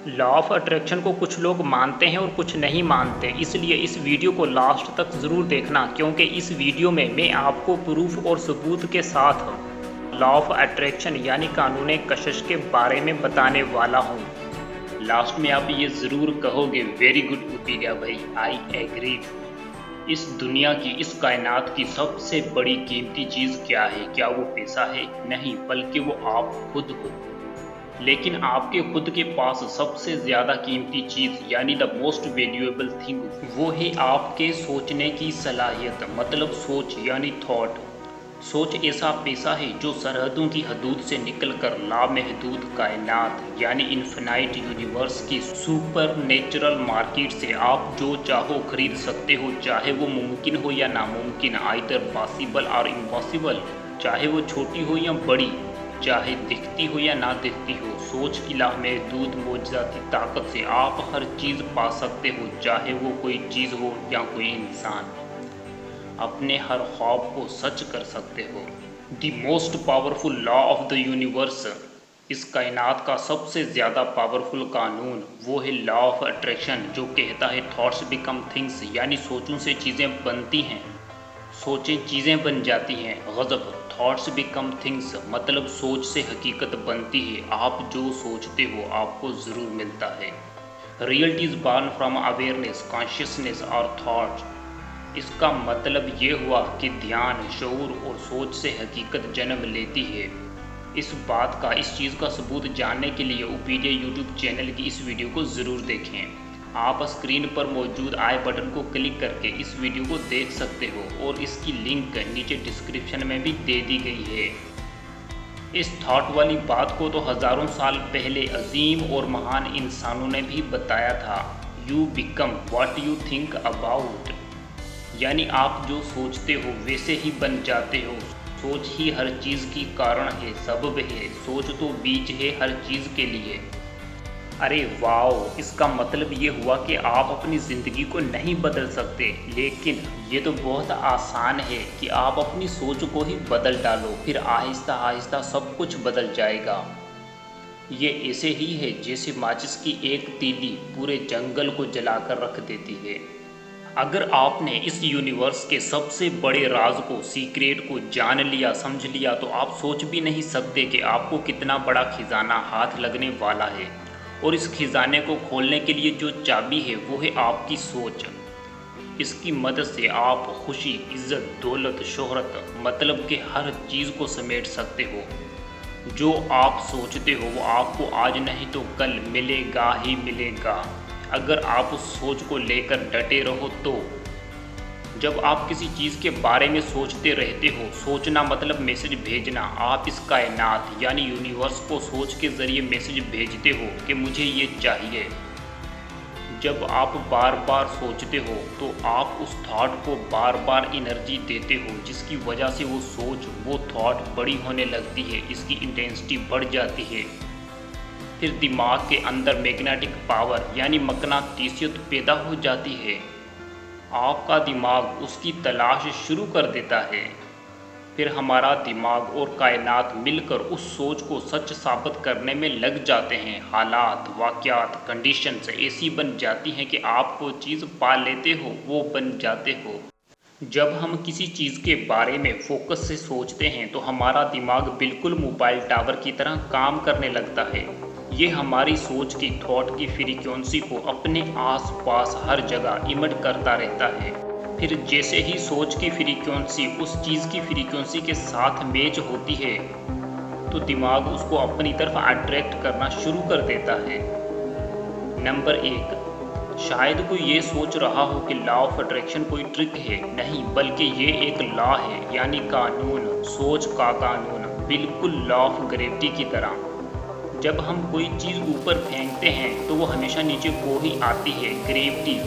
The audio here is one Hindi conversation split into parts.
लॉ ऑफ अट्रैक्शन को कुछ लोग मानते हैं और कुछ नहीं मानते, इसलिए इस वीडियो को लास्ट तक ज़रूर देखना, क्योंकि इस वीडियो में मैं आपको प्रूफ और सबूत के साथ लॉ ऑफ अट्रैक्शन यानी कानून कशिश के बारे में बताने वाला हूँ। लास्ट में आप ये ज़रूर कहोगे, वेरी गुड उपीडिया भाई, आई एग्री। इस दुनिया की, इस कायनात की सबसे बड़ी कीमती चीज़ क्या है? क्या वो पैसा है? नहीं, बल्कि वो आप खुद हो। लेकिन आपके खुद के पास सबसे ज़्यादा कीमती चीज़ यानी द मोस्ट वैल्यूएबल थिंग, वो है आपके सोचने की सलाहियत, मतलब सोच यानी थॉट। सोच ऐसा पैसा है जो सरहदों की हदूद से निकलकर लामहदूद कायनात यानी इन्फिनाइट यूनिवर्स की सुपर नेचुरल मार्केट से आप जो चाहो खरीद सकते हो, चाहे वो मुमकिन हो या नामुमकिन, आइदर पॉसिबल और इम्पॉसिबल, चाहे वो छोटी हो या बड़ी, चाहे दिखती हो या ना दिखती हो। सोच की लामहदूद मोजज़ाती ताकत से आप हर चीज़ पा सकते हो, चाहे वो कोई चीज़ हो या कोई इंसान। अपने हर ख्वाब को सच कर सकते हो। The most powerful law of the universe, इस कायनात का सबसे ज़्यादा पावरफुल कानून वो है लॉ ऑफ अट्रैक्शन, जो कहता है थॉट्स बिकम थिंग्स, यानी सोचों से चीज़ें बनती हैं, सोचें चीज़ें बन जाती हैं। गज़ब, थॉट्स बिकम थिंग्स मतलब सोच से हकीकत बनती है। आप जो सोचते हो आपको ज़रूर मिलता है। Reality is born from awareness, consciousness और थॉट। इसका मतलब ये हुआ कि ध्यान, शऊर और सोच से हकीकत जन्म लेती है। इस बात का, इस चीज़ का सबूत जानने के लिए उपीडिया यूट्यूब चैनल की इस वीडियो को ज़रूर देखें। आप स्क्रीन पर मौजूद आई बटन को क्लिक करके इस वीडियो को देख सकते हो और इसकी लिंक नीचे डिस्क्रिप्शन में भी दे दी गई है। इस थॉट वाली बात को तो हज़ारों साल पहले अजीम और महान इंसानों ने भी बताया था। You become what you think about, यानी आप जो सोचते हो वैसे ही बन जाते हो। सोच ही हर चीज़ की कारण है, सबब है। सोच तो बीज है हर चीज़ के लिए। अरे वाह, इसका मतलब ये हुआ कि आप अपनी ज़िंदगी को नहीं बदल सकते, लेकिन ये तो बहुत आसान है कि आप अपनी सोच को ही बदल डालो, फिर आहिस्ता आहिस्ता सब कुछ बदल जाएगा। ये ऐसे ही है जैसे माचिस की एक तीली पूरे जंगल को जलाकर रख देती है। अगर आपने इस यूनिवर्स के सबसे बड़े राज को, सीक्रेट को जान लिया, समझ लिया, तो आप सोच भी नहीं सकते कि आपको कितना बड़ा खजाना हाथ लगने वाला है। और इस खजाने को खोलने के लिए जो चाबी है वो है आपकी सोच। इसकी मदद से आप खुशी, इज्जत, दौलत, शोहरत, मतलब कि हर चीज़ को समेट सकते हो। जो आप सोचते हो वो आपको आज नहीं तो कल मिलेगा ही मिलेगा, अगर आप उस सोच को लेकर डटे रहो तो। जब आप किसी चीज़ के बारे में सोचते रहते हो, सोचना मतलब मैसेज भेजना, आप इस कायनात यानी यूनिवर्स को सोच के ज़रिए मैसेज भेजते हो कि मुझे ये चाहिए। जब आप बार बार सोचते हो तो आप उस थॉट को बार बार एनर्जी देते हो, जिसकी वजह से वो सोच, वो थॉट बड़ी होने लगती है, इसकी इंटेंसिटी बढ़ जाती है। फिर दिमाग के अंदर मैग्नेटिक पावर यानी मकनातीसियत पैदा हो जाती है। आपका दिमाग उसकी तलाश शुरू कर देता है। फिर हमारा दिमाग और कायनात मिलकर उस सोच को सच साबित करने में लग जाते हैं। हालात, वाक़यात, कंडीशंस ऐसी बन जाती हैं कि आप वो चीज़ पा लेते हो, वो बन जाते हो। जब हम किसी चीज़ के बारे में फोकस से सोचते हैं तो हमारा दिमाग बिल्कुल मोबाइल टावर की तरह काम करने लगता है। ये हमारी सोच की, थॉट की फ्रीक्वेंसी को अपने आसपास हर जगह इमिट करता रहता है। फिर जैसे ही सोच की फ्रीक्वेंसी उस चीज़ की फ्रीक्वेंसी के साथ मैच होती है तो दिमाग उसको अपनी तरफ अट्रैक्ट करना शुरू कर देता है। नंबर 1, शायद कोई ये सोच रहा हो कि लॉ ऑफ अट्रैक्शन कोई ट्रिक है। नहीं, बल्कि ये एक लॉ है, यानी कानून, सोच का कानून, बिल्कुल लॉ ऑफ ग्रेविटी की तरह। जब हम कोई चीज़ ऊपर फेंकते हैं तो वो हमेशा नीचे को ही आती है। ग्रेविटी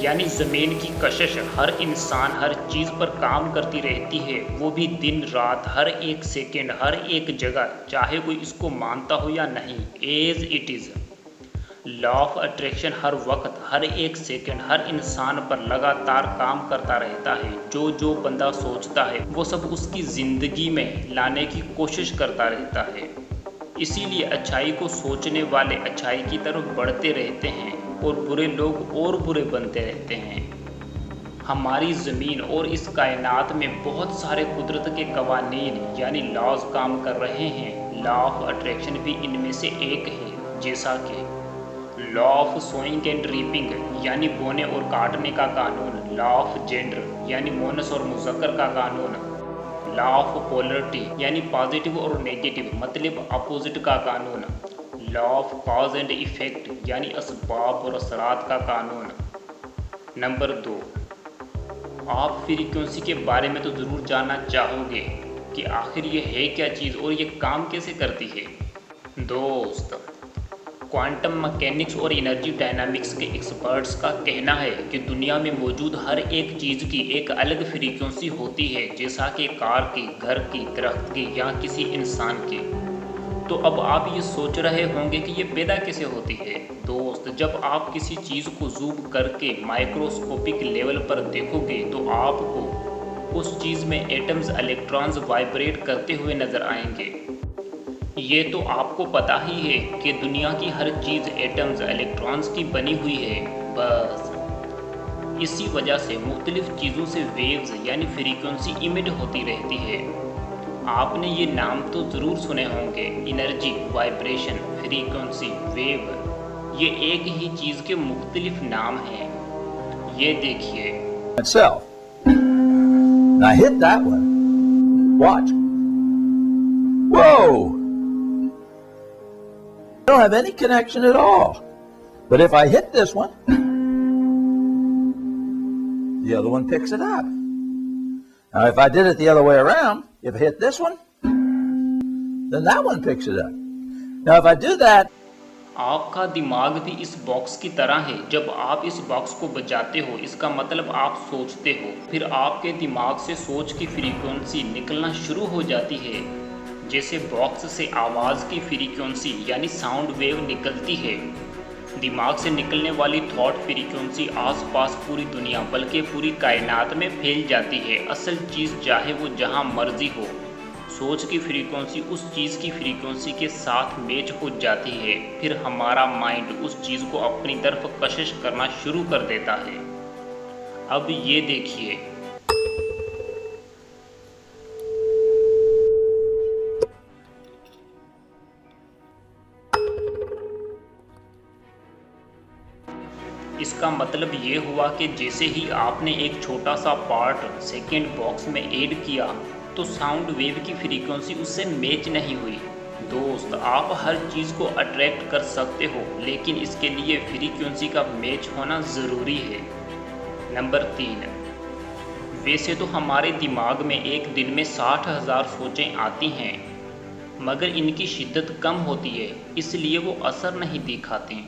यानी ज़मीन की कशिश हर इंसान, हर चीज़ पर काम करती रहती है, वो भी दिन रात, हर एक सेकेंड, हर एक जगह, चाहे कोई इसको मानता हो या नहीं। As it is, law of attraction हर वक्त, हर एक सेकंड, हर इंसान पर लगातार काम करता रहता है। जो जो बंदा सोचता है वो सब उसकी ज़िंदगी में लाने की कोशिश करता रहता है। इसीलिए अच्छाई को सोचने वाले अच्छाई की तरफ बढ़ते रहते हैं और बुरे लोग और बुरे बनते रहते हैं। हमारी ज़मीन और इस कायनात में बहुत सारे कुदरत के कवानीन यानी लॉज काम कर रहे हैं। लॉ ऑफ अट्रैक्शन भी इनमें से एक है, जैसा कि law of sowing and reaping यानी बोने और काटने का कानून, लॉ ऑफ जेंडर यानी मोनस और मुज़क्कर का कानून, लॉ ऑफ पोलरिटी यानी पॉजिटिव और नेगेटिव मतलब अपोजिट का कानून, law of cause and effect यानी असबाब और असरात का कानून। नंबर 2, आप फ्रीक्वेंसी के बारे में तो ज़रूर जानना चाहोगे कि आखिर ये है क्या चीज़ और ये काम कैसे करती है। दोस्त, क्वांटम मैकेनिक्स और एनर्जी डायनामिक्स के एक्सपर्ट्स का कहना है कि दुनिया में मौजूद हर एक चीज़ की एक अलग फ्रीक्वेंसी होती है, जैसा कि कार की, घर की, दरख्त की या किसी इंसान की। तो अब आप ये सोच रहे होंगे कि ये पैदा कैसे होती है। दोस्त, जब आप किसी चीज़ को जूम करके माइक्रोस्कोपिक लेवल पर देखोगे तो आपको उस चीज़ में एटम्स, इलेक्ट्रॉन्स वाइब्रेट करते हुए नज़र आएंगे। ये तो आपको पता ही है कि दुनिया की हर चीज़ एटम्स, इलेक्ट्रॉन्स की बनी हुई है। बस इसी वजह से मुख्तलिफ चीज़ों से वेव्स यानी फ्रीक्वेंसी इमिट होती रहती है। आपने ये नाम तो ज़रूर सुने होंगे, एनर्जी, वाइब्रेशन, फ्रीक्वेंसी, वेव। ये एक ही चीज़ के मुख्तलिफ नाम हैं। ये देखिए। Itself. I hit that one. Watch. Whoa! I don't have any connection at all. But if I hit this one, the other one picks it up. Now, if I did it the other way around, if I hit this one, then that one picks it up. Now, if I do that, आपका दिमाग भी इस बॉक्स की तरह है। जब आप इस बॉक्स को बजाते हो, इसका मतलब आप सोचते हो, फिर आपके दिमाग से सोच की फ्रीक्वेंसी निकलना शुरू हो जाती है। जैसे बॉक्स से आवाज़ की फ्रीक्वेंसी यानी साउंड वेव निकलती है। दिमाग से निकलने वाली थॉट फ्रीक्वेंसी आसपास पूरी दुनिया बल्कि पूरी कायनात में फैल जाती है। असल चीज़ चाहे वो जहाँ मर्जी हो, सोच की फ्रीक्वेंसी उस चीज़ की फ्रीक्वेंसी के साथ मैच हो जाती है। फिर हमारा माइंड उस चीज़ को अपनी तरफ कशिश करना शुरू कर देता है। अब ये देखिए। इसका मतलब ये हुआ कि जैसे ही आपने एक छोटा सा पार्ट सेकेंड बॉक्स में ऐड किया तो साउंड वेव की फ्रीक्वेंसी उससे मैच नहीं हुई। दोस्त, आप हर चीज़ को अट्रैक्ट कर सकते हो, लेकिन इसके लिए फ्रीक्वेंसी का मैच होना ज़रूरी है। नंबर 3, वैसे तो हमारे दिमाग में एक दिन में 60,000 सोचें आती हैं, मगर इनकी शिद्दत कम होती है, इसलिए वो असर नहीं दिखाती।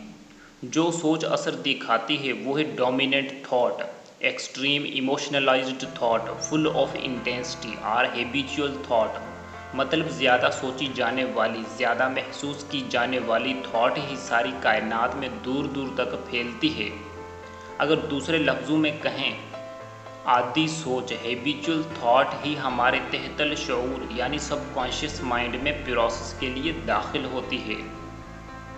जो सोच असर दिखाती है वो है dominant thought, extreme emotionalized thought, full of intensity और हैबिचुअल थॉट। मतलब ज़्यादा सोची जाने वाली, ज़्यादा महसूस की जाने वाली थॉट ही सारी कायनात में दूर दूर तक फैलती है। अगर दूसरे लफ्ज़ों में कहें, आदि सोच, हैबिचुअल थॉट ही हमारे तहतल शऊर यानी सबकॉन्शियस माइंड में प्रोसेस के लिए दाखिल होती है।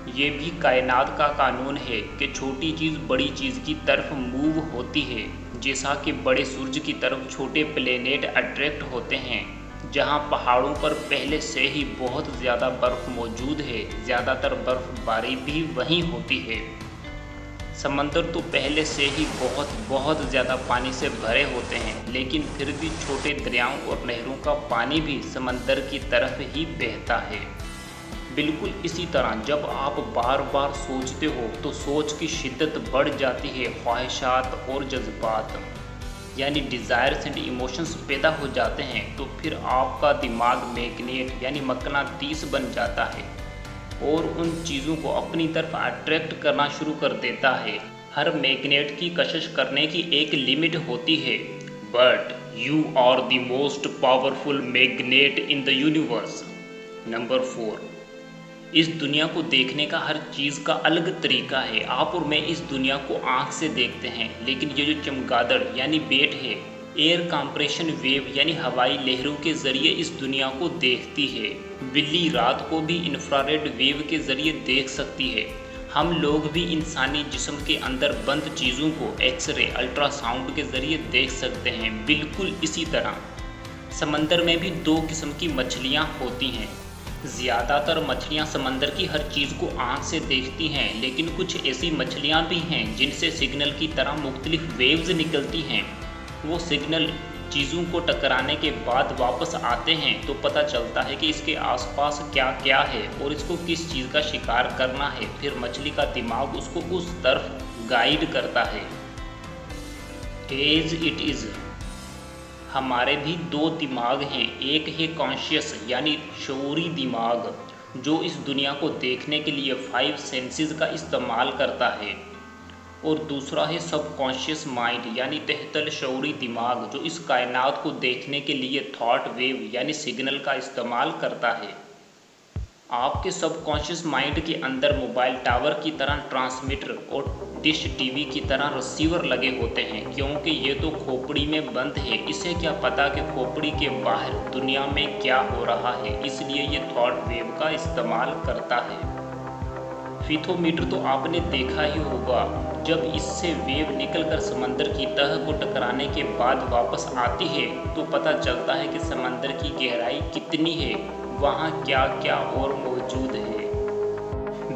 ये भी कायनात का कानून है कि छोटी चीज़ बड़ी चीज़ की तरफ मूव होती है। जैसा कि बड़े सूरज की तरफ छोटे प्लेनेट अट्रैक्ट होते हैं। जहाँ पहाड़ों पर पहले से ही बहुत ज़्यादा बर्फ़ मौजूद है, ज़्यादातर बर्फ़बारी भी वहीं होती है। समंदर तो पहले से ही बहुत ज़्यादा पानी से भरे होते हैं, लेकिन फिर भी छोटे दरियाओं और नहरों का पानी भी समंदर की तरफ ही बहता है। बिल्कुल इसी तरह जब आप बार बार सोचते हो तो सोच की शिद्दत बढ़ जाती है, ख्वाहिशात और जज्बात यानी डिज़ायर्स एंड इमोशंस पैदा हो जाते हैं। तो फिर आपका दिमाग मैग्नेट यानी मकनातीस बन जाता है और उन चीज़ों को अपनी तरफ अट्रैक्ट करना शुरू कर देता है। हर मैग्नेट की कशिश करने की एक लिमिट होती है, but you are the most powerful magnet in the universe. Number 4, इस दुनिया को देखने का हर चीज़ का अलग तरीका है। आप और मैं इस दुनिया को आँख से देखते हैं, लेकिन ये जो चमगादड़ यानी बेट है एयर कंप्रेशन वेव यानी हवाई लहरों के ज़रिए इस दुनिया को देखती है। बिल्ली रात को भी इंफ्रारेड वेव के ज़रिए देख सकती है। हम लोग भी इंसानी जिस्म के अंदर बंद चीज़ों को एक्सरे अल्ट्रासाउंड के ज़रिए देख सकते हैं। बिल्कुल इसी तरह समंदर में भी दो किस्म की मछलियाँ होती हैं। ज़्यादातर मछलियाँ समंदर की हर चीज़ को आँख से देखती हैं, लेकिन कुछ ऐसी मछलियाँ भी हैं जिनसे सिग्नल की तरह मुख्तलिफ वेव्स निकलती हैं। वो सिग्नल चीज़ों को टकराने के बाद वापस आते हैं तो पता चलता है कि इसके आसपास क्या क्या है और इसको किस चीज़ का शिकार करना है। फिर मछली का दिमाग उसको उस तरफ गाइड करता है। एज इट इज़ हमारे भी दो दिमाग हैं। एक है कॉन्शियस यानी शऊरी दिमाग जो इस दुनिया को देखने के लिए 5 सेंसेस का इस्तेमाल करता है, और दूसरा है सबकॉन्शियस माइंड यानी तहतल शऊरी दिमाग जो इस कायनात को देखने के लिए थॉट वेव यानी सिग्नल का इस्तेमाल करता है। आपके सबकॉन्शियस माइंड के अंदर मोबाइल टावर की तरह ट्रांसमीटर और डिश टीवी की तरह रिसीवर लगे होते हैं, क्योंकि ये तो खोपड़ी में बंद है। इसे क्या पता कि खोपड़ी के बाहर दुनिया में क्या हो रहा है, इसलिए ये थॉट वेव का इस्तेमाल करता है। फिथोमीटर तो आपने देखा ही होगा, जब इससे वेव निकलकर समंदर की तह को टकराने के बाद वापस आती है तो पता चलता है कि समंदर की गहराई कितनी है, वहाँ क्या क्या और मौजूद है।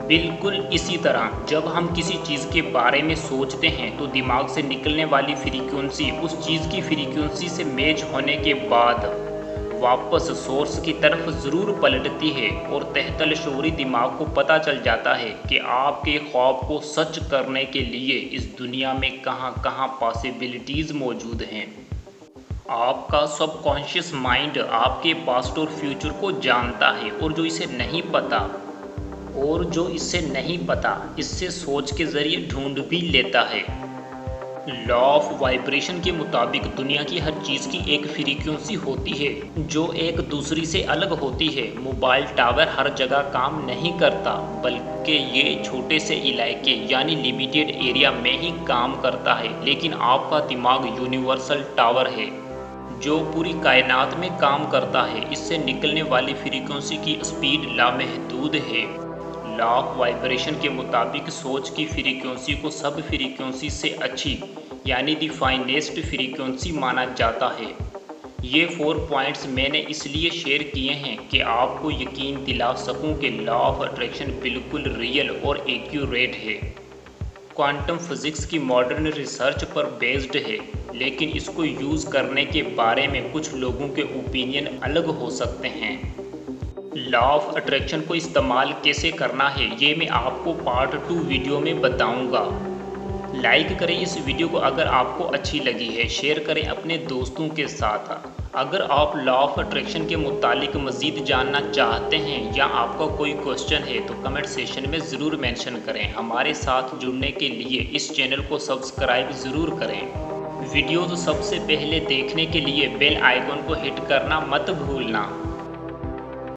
बिल्कुल इसी तरह जब हम किसी चीज़ के बारे में सोचते हैं तो दिमाग से निकलने वाली फ्रीक्वेंसी उस चीज़ की फ्रीक्वेंसी से मैच होने के बाद वापस सोर्स की तरफ ज़रूर पलटती है और तहतल शऊरी दिमाग को पता चल जाता है कि आपके ख्वाब को सच करने के लिए इस दुनिया में कहाँ कहाँ पॉसिबिलिटीज़ मौजूद हैं। आपका सबकॉन्शियस माइंड आपके पास्ट और फ्यूचर को जानता है, और जो इसे नहीं पता इससे सोच के ज़रिए ढूंढ भी लेता है। लॉ ऑफ वाइब्रेशन के मुताबिक दुनिया की हर चीज़ की एक फ्रीक्वेंसी होती है जो एक दूसरी से अलग होती है। मोबाइल टावर हर जगह काम नहीं करता, बल्कि ये छोटे से इलाके यानी लिमिटेड एरिया में ही काम करता है। लेकिन आपका दिमाग यूनिवर्सल टावर है जो पूरी कायनात में काम करता है। इससे निकलने वाली फ्रीक्वेंसी की स्पीड लामहदूद है। लॉ ऑफ वाइब्रेशन के मुताबिक सोच की फ्रीक्वेंसी को सब फ्रीक्वेंसी से अच्छी यानी द फाइनेस्ट फ्रीक्वेंसी माना जाता है। ये 4 पॉइंट्स मैंने इसलिए शेयर किए हैं कि आपको यकीन दिला सकूं कि लॉ ऑफ अट्रैक्शन बिल्कुल रियल और एक्यूरेट है। क्वांटम फिज़िक्स की मॉडर्न रिसर्च पर बेस्ड है, लेकिन इसको यूज़ करने के बारे में कुछ लोगों के ओपिनियन अलग हो सकते हैं। लॉ ऑफ अट्रैक्शन को इस्तेमाल कैसे करना है ये मैं आपको पार्ट 2 वीडियो में बताऊंगा। लाइक करें इस वीडियो को अगर आपको अच्छी लगी है, शेयर करें अपने दोस्तों के साथ। अगर आप लॉ ऑफ अट्रैक्शन के मुतालिक मज़ीद जानना चाहते हैं या आपका कोई क्वेश्चन है तो कमेंट सेशन में ज़रूर मेंशन करें। हमारे साथ जुड़ने के लिए इस चैनल को सब्सक्राइब ज़रूर करें। वीडियो तो सबसे पहले देखने के लिए बेल आइकन को हिट करना मत भूलना।